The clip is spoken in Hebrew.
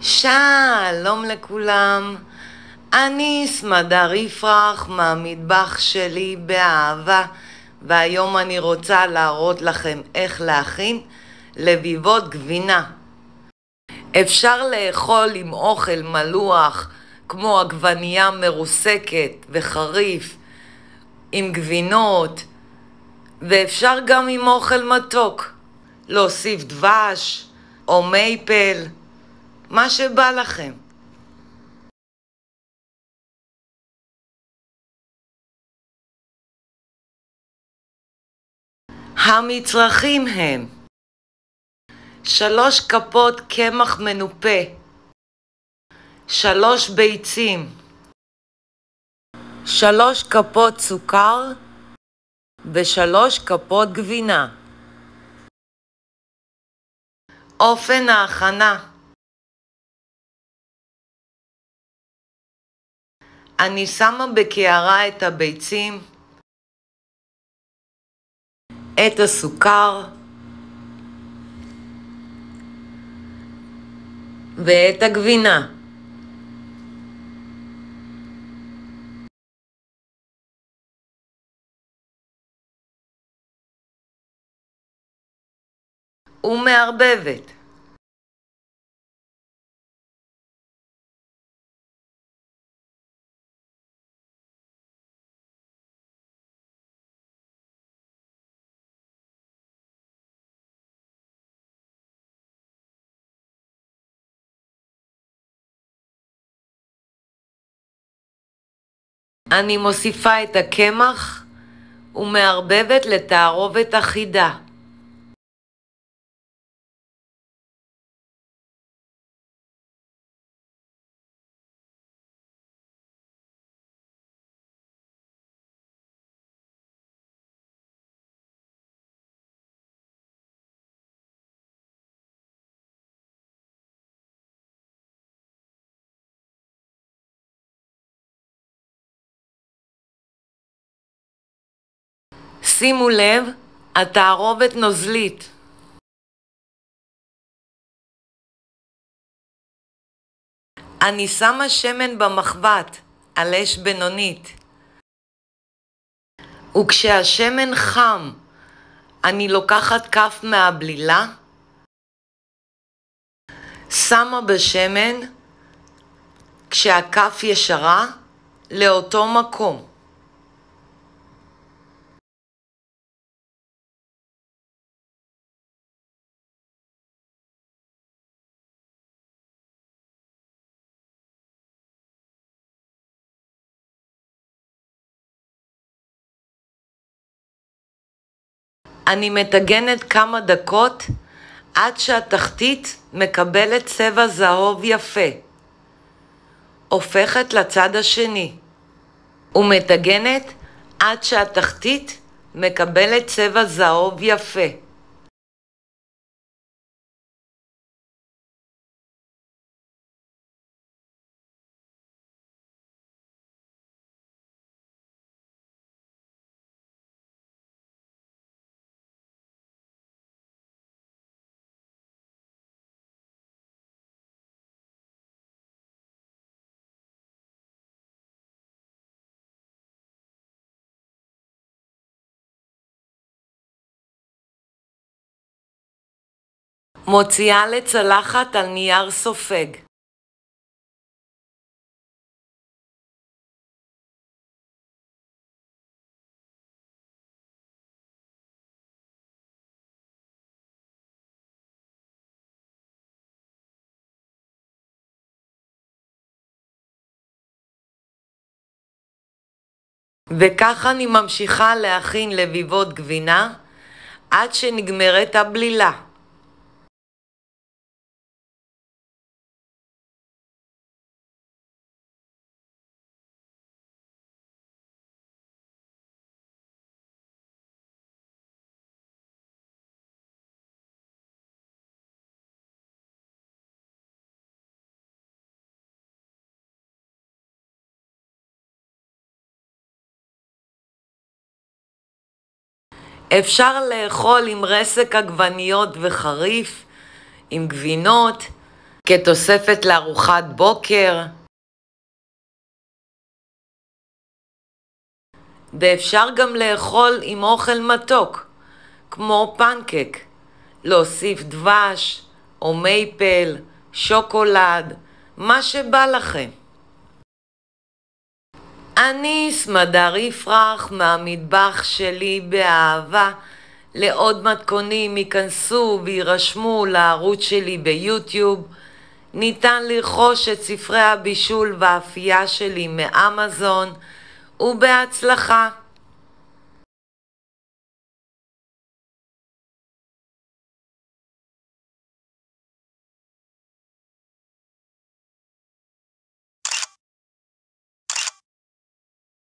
שלום לכולם, אני סמדר יפרח מהמטבח שלי באהבה, והיום אני רוצה להראות לכם איך להכין לביבות גבינה. אפשר לאכול עם אוכל מלוח כמו עגבנייה מרוסקת וחריף עם גבינות, ואפשר גם עם אוכל מתוק, להוסיף דבש או מייפל, מה שבא לכם. המצרכים הם 3 כפות קמח מנופה, 3 ביצים, 3 כפות סוכר ו3 כפות גבינה. אופן ההכנה: אני שמה בקערה את הביצים, את הסוכר ואת הגבינה. ומערבבת. אני מוסיפה את הקמח ומערבבת לתערובת אחידה. שימו לב, התערובת נוזלית. אני שמה שמן במחבת על אש בינונית, וכשהשמן חם אני לוקחת כף מהבלילה, שמה בשמן כשהכף ישרה לאותו מקום. אני מטגנת כמה דקות עד שהתחתית מקבלת צבע זהוב יפה. הופכת לצד השני ומטגנת עד שהתחתית מקבלת צבע זהוב יפה. מוציאה לצלחת על נייר סופג. וכך אני ממשיכה להכין לביבות גבינה עד שנגמרת הבלילה. אפשר לאכול עם רסק עגבניות וחריף, עם גבינות, כתוספת לארוחת בוקר, ואפשר גם לאכול עם אוכל מתוק, כמו פנקק, להוסיף דבש או מייפל, שוקולד, מה שבא לכם. אני סמדר יפרח מהמטבח שלי באהבה. לעוד מתכונים ייכנסו וירשמו לערוץ שלי ביוטיוב. ניתן לרכוש את ספרי הבישול והאפייה שלי מאמזון, ובהצלחה.